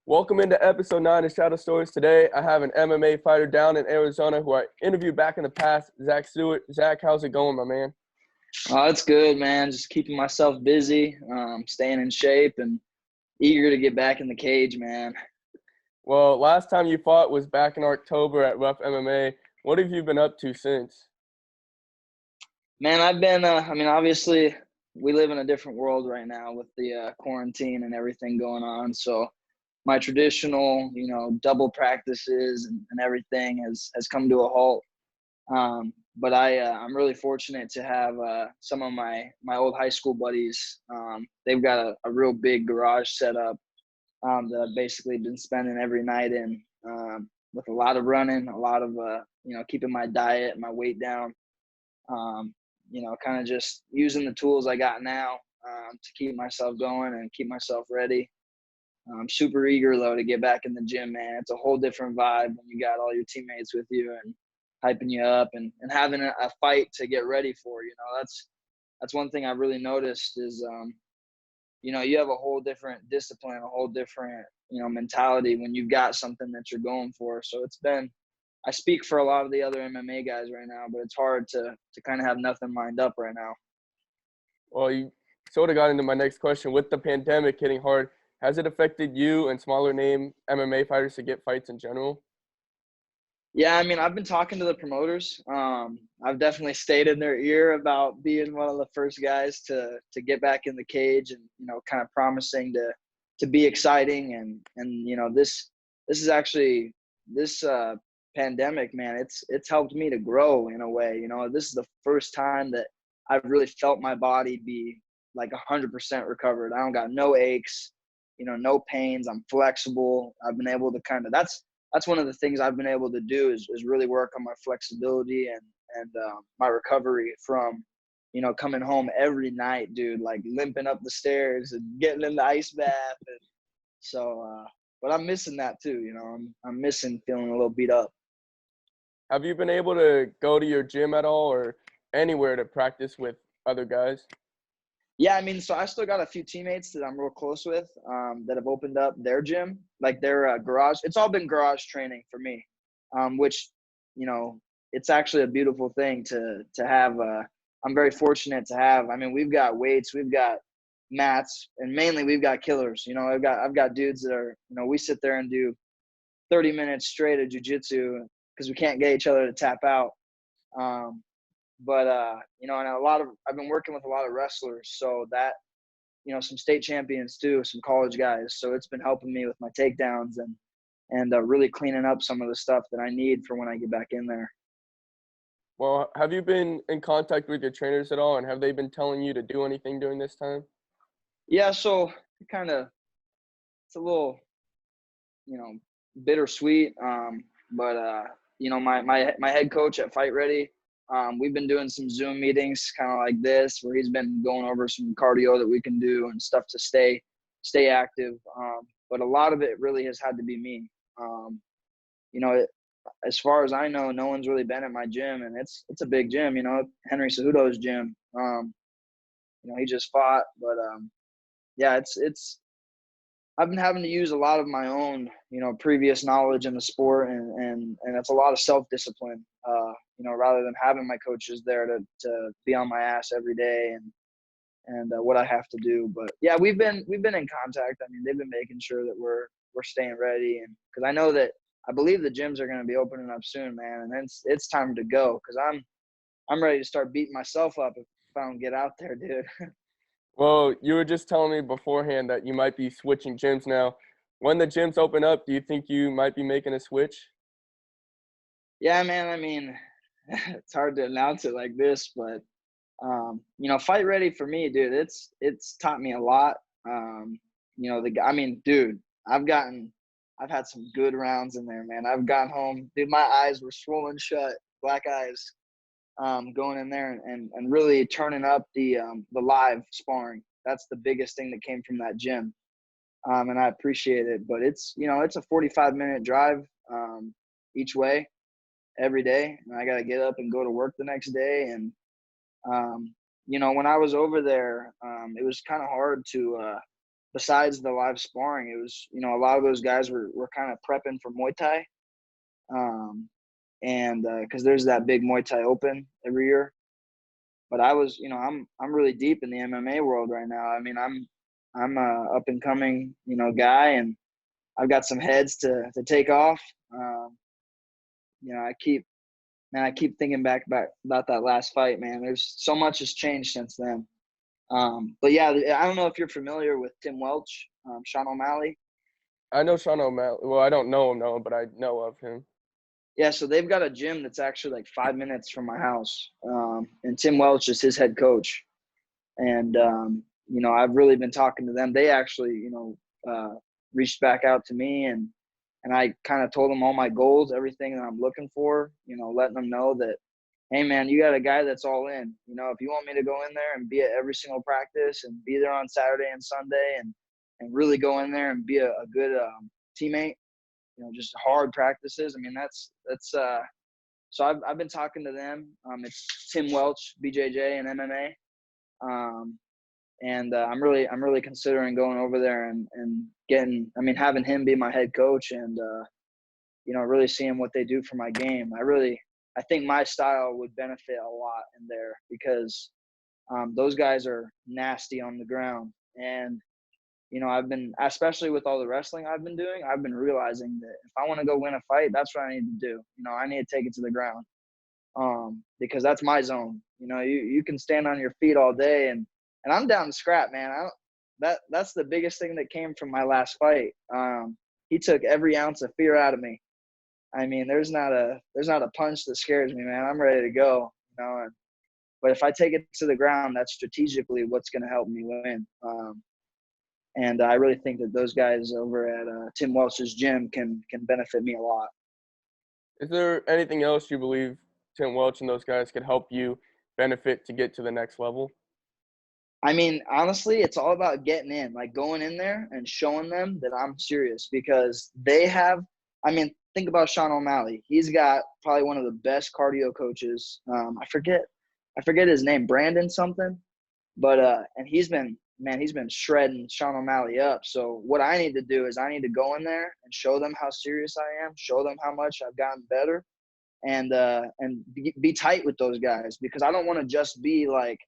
Welcome into episode 9 of Shadow Stories. Today, I have an MMA fighter down in Arizona who I interviewed back in the past, Stewart. Zach, how's it going, my man? Oh, it's good, man. Just keeping myself busy, staying in shape, and eager to get back in the cage, man. Well, last time you fought was back in October at Rough MMA. What have you been up to since? Man, I've been, obviously, we live in a different world right now with the quarantine and everything going on. So my traditional, double practices and everything has come to a halt. But I'm really fortunate to have some of my old high school buddies. They've got a real big garage set up that I've basically been spending every night in, with a lot of running, a lot of keeping my diet, my weight down. Kind of just using the tools I got now to keep myself going and keep myself ready. I'm super eager though to get back in the gym, man. It's a whole different vibe when you got all your teammates with you and hyping you up and having a fight to get ready for. That's one thing I've really noticed is you have a whole different discipline, a whole different mentality when you've got something that you're going for. So I speak for a lot of the other MMA guys right now, but it's hard to kind of have nothing lined up right now. Well, you sort of got into my next question. With the pandemic hitting hard, has it affected you and smaller name MMA fighters to get fights in general? Yeah, I've been talking to the promoters. I've definitely stayed in their ear about being one of the first guys to get back in the cage and, kind of promising to be exciting. And this is actually this pandemic, man, it's helped me to grow in a way. This is the first time that I've really felt my body be like 100% recovered. I don't got no aches, no pains. I'm flexible. I've been able to that's one of the things I've been able to do is really work on my flexibility and my recovery from, coming home every night, dude, like limping up the stairs and getting in the ice bath. And so, but I'm missing that too. I'm missing feeling a little beat up. Have you been able to go to your gym at all or anywhere to practice with other guys? Yeah, so I still got a few teammates that I'm real close with that have opened up their gym, like their garage. It's all been garage training for me, which, it's actually a beautiful thing to have. I'm very fortunate to have. We've got weights, we've got mats, and mainly we've got killers. I've got dudes that are, we sit there and do 30 minutes straight of jiu-jitsu because we can't get each other to tap out. But and I've been working with a lot of wrestlers, so that, some state champions too, some college guys. So it's been helping me with my takedowns and really cleaning up some of the stuff that I need for when I get back in there. Well, have you been in contact with your trainers at all, and have they been telling you to do anything during this time? Yeah, so it's a little, bittersweet. But my head coach at Fight Ready, we've been doing some Zoom meetings kind of like this, where he's been going over some cardio that we can do and stuff to stay active. But a lot of it really has had to be me. As far as I know, no one's really been at my gym, and it's a big gym. Henry Cejudo's gym. He just fought, but yeah, it's. I've been having to use a lot of my own, previous knowledge in the sport, and it's a lot of self-discipline, rather than having my coaches there to be on my ass every day and what I have to do. But yeah, we've been in contact. They've been making sure that we're staying ready, and because I believe the gyms are going to be opening up soon, man, and then it's time to go because I'm ready to start beating myself up if I don't get out there, dude. Well, you were just telling me beforehand that you might be switching gyms now. When the gyms open up, do you think you might be making a switch? Yeah, man. It's hard to announce it like this, but Fight Ready for me, dude, it's taught me a lot. Dude, I've had some good rounds in there, man. I've gotten home, dude, my eyes were swollen shut, black eyes, going in there and really turning up the live sparring. That's the biggest thing that came from that gym. And I appreciate it, but it's a 45-minute drive each way every day, and I got to get up and go to work the next day. And when I was over there, it was kind of hard to besides the live sparring, it was, you know, a lot of those guys were kind of prepping for Muay Thai. Um, and because there's that big Muay Thai Open every year. But I was, you know, I'm really deep in the MMA world right now. I mean, I'm a up and coming, you know, guy, and I've got some heads to take off. You know, I keep thinking back about that last fight, man. There's so much has changed since then. But yeah, I don't know if you're familiar with Tim Welch, Sean O'Malley. I know Sean O'Malley. Well, I don't know him, no, but I know of him. Yeah, so they've got a gym that's actually like 5 minutes from my house, and Tim Welch is his head coach. And you know, I've really been talking to them. They actually, you know, reached back out to me, and I kind of told them all my goals, everything that I'm looking for. You know, letting them know that, hey, man, you got a guy that's all in. You know, if you want me to go in there and be at every single practice and be there on Saturday and Sunday and really go in there and be a good teammate, you know, just hard practices. I mean, that's so I've been talking to them. It's Tim Welch, BJJ, and MMA. And I'm really considering going over there and getting, I mean, having him be my head coach and, you know, really seeing what they do for my game. I think my style would benefit a lot in there because those guys are nasty on the ground. And, you know, I've been, especially with all the wrestling I've been doing, I've been realizing that if I want to go win a fight, that's what I need to do. You know, I need to take it to the ground because that's my zone. You know, you can stand on your feet all day and I'm down to scrap, man. That's the biggest thing that came from my last fight. He took every ounce of fear out of me. I mean, there's not a punch that scares me, man. I'm ready to go, you know. But if I take it to the ground, that's strategically what's going to help me win. And I really think that those guys over at Tim Welch's gym can benefit me a lot. Is there anything else you believe Tim Welch and those guys could help you benefit to get to the next level? I mean, honestly, it's all about getting in, like going in there and showing them that I'm serious because they have, I mean, think about Sean O'Malley. He's got probably one of the best cardio coaches. I forget his name, Brandon something, but, and he's been shredding Sean O'Malley up. So what I need to do is I need to go in there and show them how serious I am, show them how much I've gotten better and be tight with those guys because I don't want to just be like,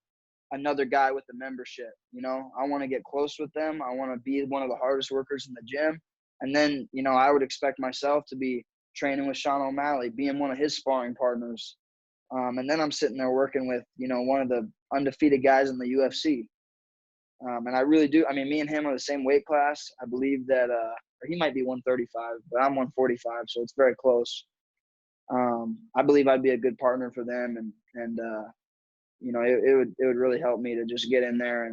another guy with the membership. You know, I want to get close with them. I want to be one of the hardest workers in the gym. And then, you know, I would expect myself to be training with Sean O'Malley, being one of his sparring partners. And then I'm sitting there working with, you know, one of the undefeated guys in the UFC. And I really do. I mean, me and him are the same weight class. I believe that, or he might be 135, but I'm 145. So it's very close. I believe I'd be a good partner for them. And you know, it would really help me to just get in there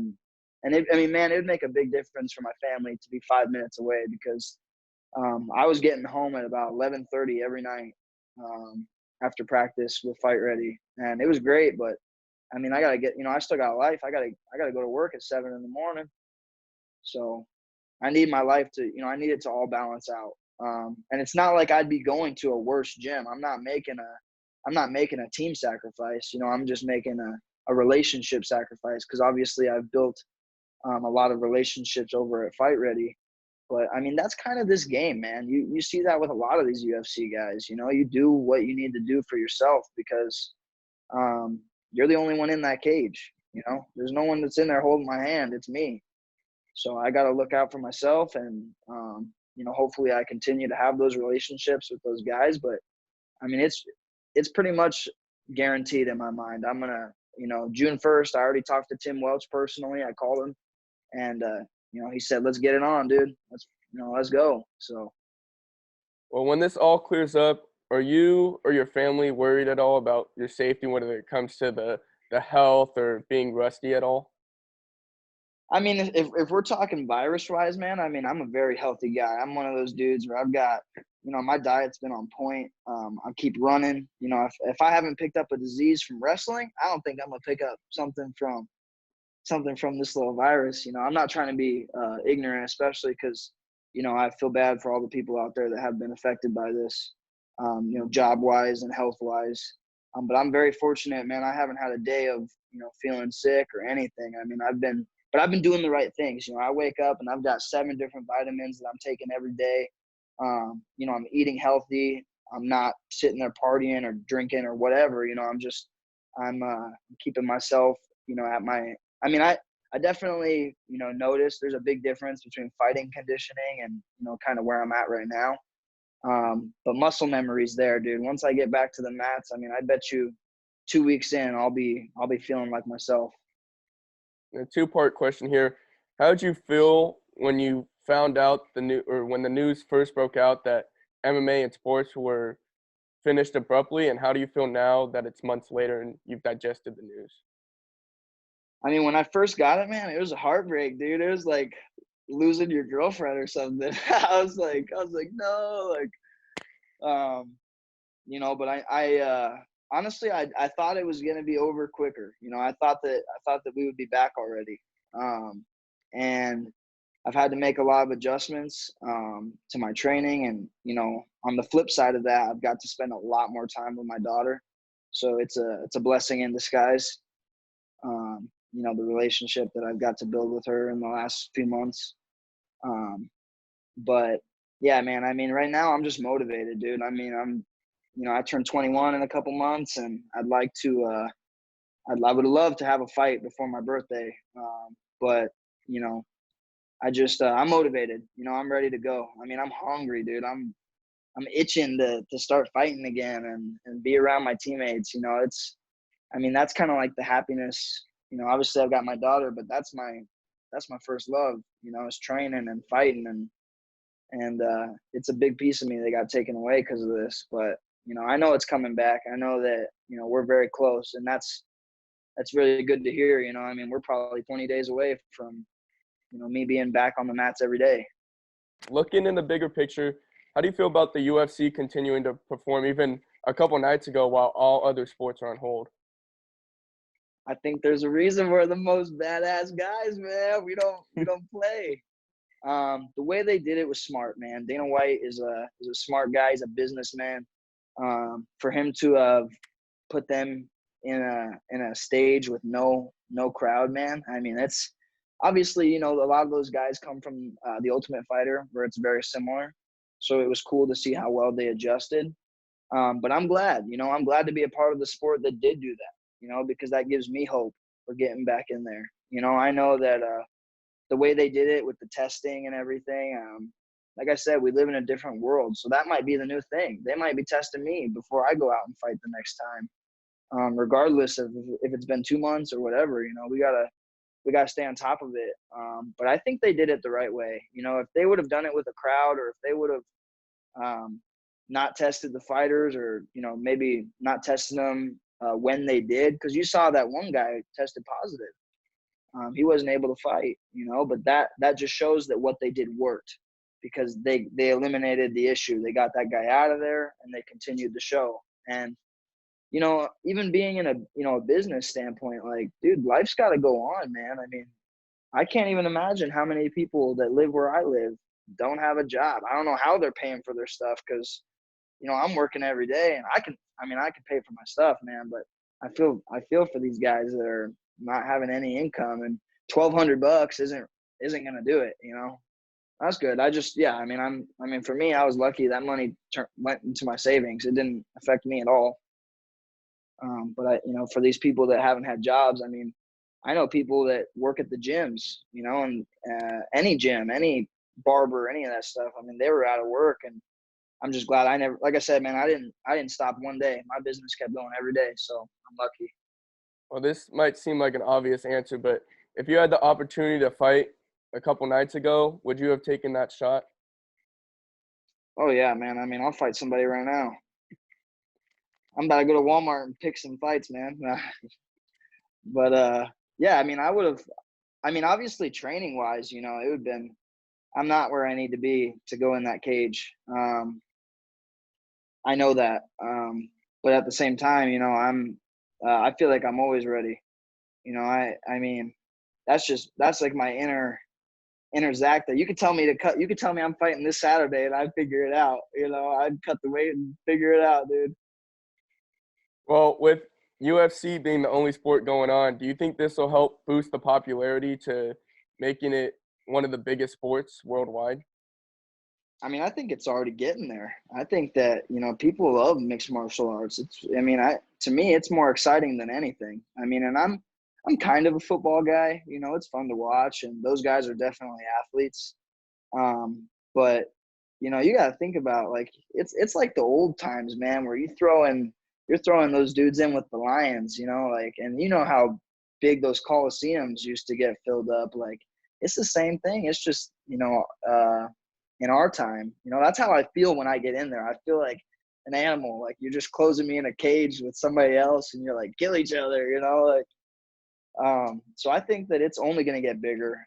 I mean, man, it would make a big difference for my family to be 5 minutes away because I was getting home at about 11:30 every night after practice with Fight Ready, and it was great. But I mean, I gotta get, you know, I still got a life. I gotta go to work at 7 in the morning, so I need my life to, you know, I need it to all balance out. And it's not like I'd be going to a worse gym. I'm not making a team sacrifice. You know, I'm just making a relationship sacrifice because obviously I've built a lot of relationships over at Fight Ready. But I mean, that's kind of this game, man. You see that with a lot of these UFC guys. You know, you do what you need to do for yourself because you're the only one in that cage. You know, there's no one that's in there holding my hand. It's me. So I got to look out for myself, and you know, hopefully I continue to have those relationships with those guys. But I mean, it's pretty much guaranteed in my mind. I'm gonna, you know, June 1st. I already talked to Tim Welch personally. I called him, and you know, he said, "Let's get it on, dude. Let's go." So Well, when this all clears up, are you or your family worried at all about your safety when it comes to the health or being rusty at all? I mean, if we're talking virus wise, man, I mean, I'm a very healthy guy. I'm one of those dudes where I've got, you know, my diet's been on point. I keep running. You know, if I haven't picked up a disease from wrestling, I don't think I'm gonna pick up something from this little virus. You know, I'm not trying to be ignorant, especially because, you know, I feel bad for all the people out there that have been affected by this, you know, job wise and health wise. But I'm very fortunate, man. I haven't had a day of, you know, feeling sick or anything. I mean, I've been but I've been doing the right things. You know, I wake up and I've got 7 different vitamins that I'm taking every day. You know, I'm eating healthy. I'm not sitting there partying or drinking or whatever. You know, I'm keeping myself, you know, at my. I mean, I definitely, you know, notice there's a big difference between fighting conditioning and, you know, kind of where I'm at right now. But muscle memory's there, dude. Once I get back to the mats, I mean, I bet you 2 weeks in, I'll be feeling like myself. A two-part question here. How did you feel when you found out the new or when the news first broke out that MMA and sports were finished abruptly, and how do you feel now that it's months later and you've digested the news? I mean, when I first got it, man, it was a heartbreak, dude. It was like losing your girlfriend or something. I was like, no, um, you know, but honestly, I thought it was gonna be over quicker. You know, I thought that we would be back already. Um, and I've had to make a lot of adjustments to my training, and you know, on the flip side of that, I've got to spend a lot more time with my daughter. So it's a blessing in disguise. You know, the relationship that I've got to build with her in the last few months. Um, but yeah, man, I mean, right now I'm just motivated, dude. I mean, you know, I turned 21 in a couple months, and I would love to have a fight before my birthday. But you know, I'm motivated. You know, I'm ready to go. I mean, I'm hungry, dude. I'm itching to start fighting again and be around my teammates. You know, I mean, that's kind of like the happiness. You know, obviously I've got my daughter, but that's my first love. You know, is training and fighting, and it's a big piece of me that got taken away because of this. But you know, I know it's coming back. I know that, you know, we're very close, and that's really good to hear. You know, I mean, we're probably 20 days away from, you know, me being back on the mats every day. Looking in the bigger picture, how do you feel about the UFC continuing to perform even a couple nights ago while all other sports are on hold? I think there's a reason we're the most badass guys, man. We don't play. The way they did it was smart, man. Dana White is a smart guy. He's a businessman. For him to have put them in a stage with no crowd, man. I mean, it's obviously, you know, a lot of those guys come from the Ultimate Fighter, where it's very similar. So it was cool to see how well they adjusted. But I'm glad, you know, I'm glad to be a part of the sport that did do that, you know, because that gives me hope for getting back in there. You know, I know that the way they did it with the testing and everything, like I said, we live in a different world. So that might be the new thing. They might be testing me before I go out and fight the next time. Regardless of if it's been 2 months or whatever, you know, we gotta stay on top of it. But I think they did it the right way. You know, if they would have done it with a crowd, or if they would have um, not tested the fighters, or you know, maybe not testing them when they did, because you saw that one guy tested positive. He wasn't able to fight, you know, but that just shows that what they did worked, because they eliminated the issue. They got that guy out of there, and they continued the show. And you know, even being in a business standpoint, like, dude, life's got to go on, man. I mean, I can't even imagine how many people that live where I live don't have a job. I don't know how they're paying for their stuff, because you know, I'm working every day, and I can pay for my stuff, man. But I feel for these guys that are not having any income, and $1,200 isn't gonna do it. You know, that's good. Yeah. I mean, for me, I was lucky that money went into my savings. It didn't affect me at all. But you know, for these people that haven't had jobs, I mean, I know people that work at the gyms, you know, and any gym, any barber, any of that stuff. I mean, they were out of work, and I'm just glad I never, like I said, man, I didn't stop one day. My business kept going every day, so I'm lucky. Well, this might seem like an obvious answer, but if you had the opportunity to fight a couple nights ago, would you have taken that shot? Oh yeah, man. I mean, I'll fight somebody right now. I'm about to go to Walmart and pick some fights, man. But yeah, I mean, I would have. I mean, obviously, training wise, you know, it would have been. I'm not where I need to be to go in that cage. I know that. But at the same time, you know, I feel like I'm always ready. You know, I mean, that's like my inner Zach. That you could tell me to cut. You could tell me I'm fighting this Saturday, and I'd figure it out. You know, I'd cut the weight and figure it out, dude. Well, with UFC being the only sport going on, do you think this will help boost the popularity to making it one of the biggest sports worldwide? I mean, I think it's already getting there. I think that, people love mixed martial arts. To me, it's more exciting than anything. I mean, and I'm kind of a football guy. It's fun to watch, and those guys are definitely athletes. But you got to think about, like, it's like the old times, man, where you're throwing those dudes in with the Lions, like, and how big those Coliseums used to get filled up. Like, it's the same thing. It's just, in our time, that's how I feel when I get in there. I feel like an animal, like you're just closing me in a cage with somebody else and you're like, kill each other, like, so I think that it's only going to get bigger.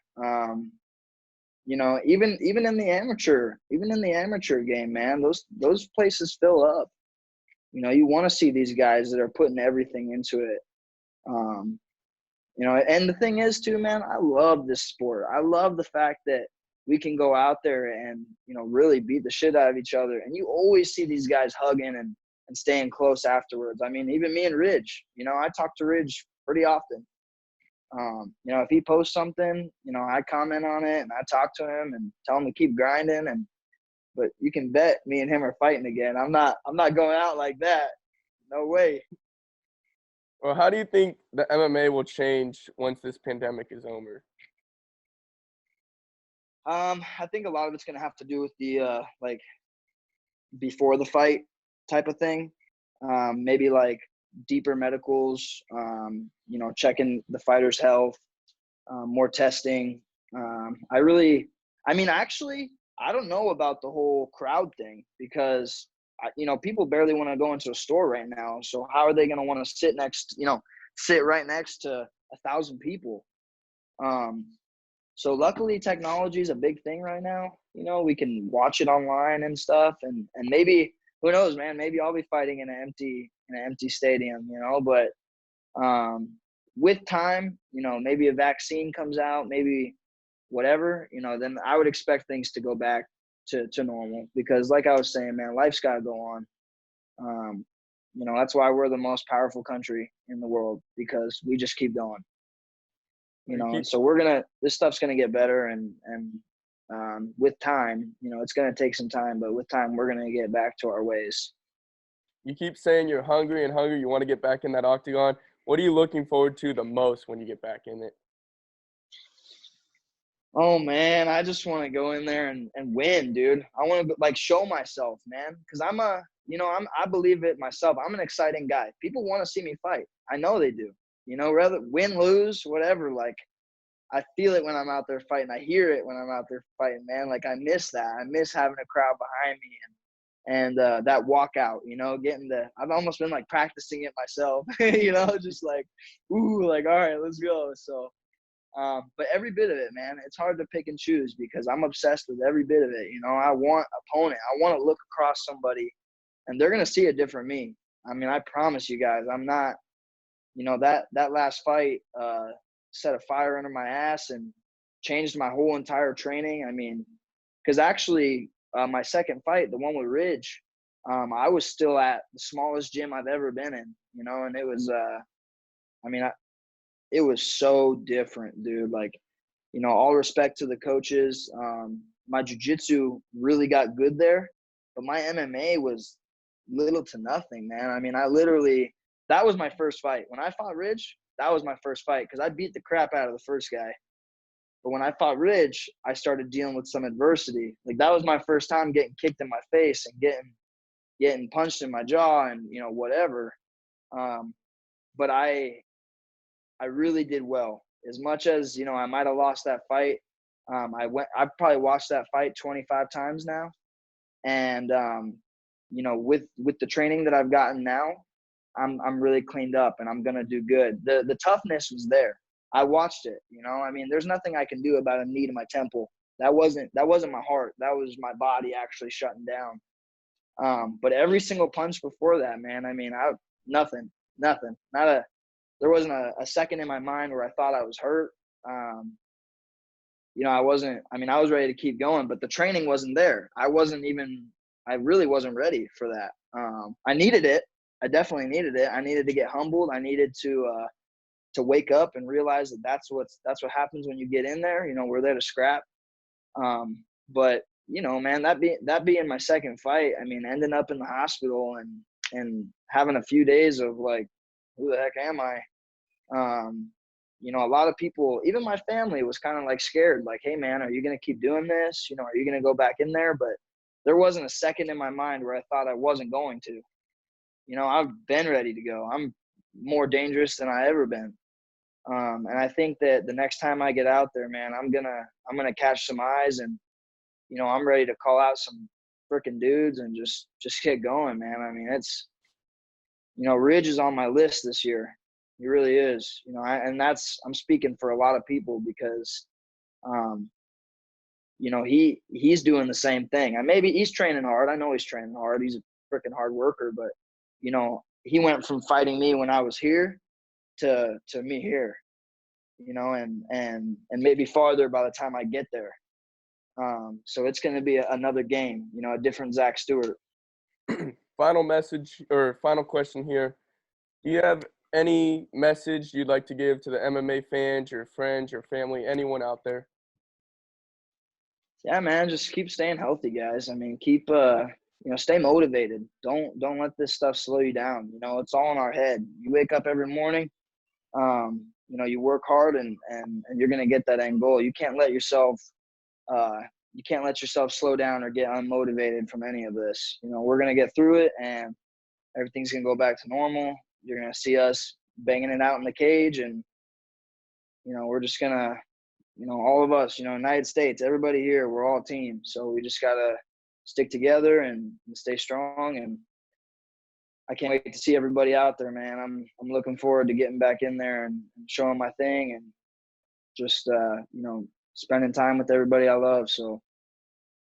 Even in the amateur game, man, those places fill up. You want to see these guys that are putting everything into it. And the thing is too, man, I love this sport. I love the fact that we can go out there and, really beat the shit out of each other. And you always see these guys hugging and staying close afterwards. I mean, even me and Ridge, I talk to Ridge pretty often. If he posts something, I comment on it and I talk to him and tell him to keep grinding. But you can bet me and him are fighting again. I'm not going out like that. No way. Well, how do you think the MMA will change once this pandemic is over? I think a lot of it's going to have to do with the like before the fight type of thing. Maybe like deeper medicals, checking the fighter's health, more testing. Actually, I don't know about the whole crowd thing because, people barely want to go into a store right now. So how are they going to want to sit right next to 1,000 people? So luckily technology is a big thing right now. We can watch it online and stuff, and maybe, who knows, man, maybe I'll be fighting in an empty stadium, but with time, maybe a vaccine comes out, maybe whatever, then I would expect things to go back to normal because like I was saying, man, life's got to go on. That's why we're the most powerful country in the world because we just keep going. And so this stuff's gonna get better, and with time, it's gonna take some time, but with time, we're gonna get back to our ways. You keep saying you're hungry and hungry. You want to get back in that octagon. What are you looking forward to the most when you get back in it? Oh man, I just want to go in there and win, dude. I want to like show myself, man, because I believe it myself. I'm an exciting guy. People want to see me fight. I know they do. Rather win, lose, whatever. Like, I feel it when I'm out there fighting. I hear it when I'm out there fighting, man. Like, I miss that. I miss having a crowd behind me and that walkout. I've almost been like practicing it myself. Just like, ooh, like, all right, let's go. So. But every bit of it, man, it's hard to pick and choose because I'm obsessed with every bit of it. I want opponent. I want to look across somebody and they're going to see a different me. I mean, I promise you guys, I'm not, that last fight set a fire under my ass and changed my whole entire training. I mean, because actually my second fight, the one with Ridge, I was still at the smallest gym I've ever been in, and it was, it was so different, dude. Like, all respect to the coaches. My jiu-jitsu really got good there, but my MMA was little to nothing, man. I mean, that was my first fight. When I fought Ridge, that was my first fight because I beat the crap out of the first guy. But when I fought Ridge, I started dealing with some adversity. Like, that was my first time getting kicked in my face and getting punched in my jaw and, whatever. But I really did well. As much as, I might have lost that fight. I've probably watched that fight 25 times now. And, with the training that I've gotten now, I'm really cleaned up and I'm going to do good. The toughness was there. I watched it, I mean, there's nothing I can do about a knee to my temple. That wasn't my heart. That was my body actually shutting down. But every single punch before that, man, I mean, nothing, there wasn't a second in my mind where I thought I was hurt. I was ready to keep going, but the training wasn't there. I really wasn't ready for that. I needed it. I definitely needed it. I needed to get humbled. I needed to wake up and realize that that's what happens when you get in there. You know, we're there to scrap. But you know, man, that being my second fight, I mean, ending up in the hospital and having a few days of like, who the heck am I? You know, a lot of people, even my family, was kind of like scared, like, hey man, are you gonna keep doing this? You know, are you gonna go back in there? But there wasn't a second in my mind where I thought I wasn't going to. You know, I've been ready to go. I'm more dangerous than I ever been. And I think that the next time I get out there, man, I'm gonna catch some eyes, and you know, I'm ready to call out some freaking dudes and just get going, man. I mean, it's, you know, Ridge is on my list this year. He really is. You know, I'm speaking for a lot of people because, um, you know, he's doing the same thing. And maybe he's training hard. I know he's training hard. He's a freaking hard worker, but you know, he went from fighting me when I was here to me here, you know, and maybe farther by the time I get there. So it's going to be another game, you know, a different Zach Stewart. Final message or final question here. Do you have any message you'd like to give to the MMA fans, your friends, your family, anyone out there? Yeah, man, just keep staying healthy, guys. I mean, keep you know, stay motivated. Don't let this stuff slow you down. You know, it's all in our head. You wake up every morning, you know, you work hard and you're gonna get that end goal. Uh you can't let yourself slow down or get unmotivated from any of this. You know, we're gonna get through it and everything's gonna go back to normal. You're gonna see us banging it out in the cage, and you know, we're just gonna, you know, all of us, you know, United States, everybody here, we're all a team. So we just gotta stick together and stay strong. And I can't wait to see everybody out there, man. I'm looking forward to getting back in there and showing my thing and just you know, spending time with everybody I love. So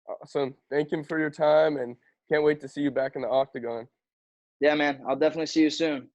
Awesome. Thank you for your time and can't wait to see you back in the octagon. yeah, man, I'll definitely see you soon.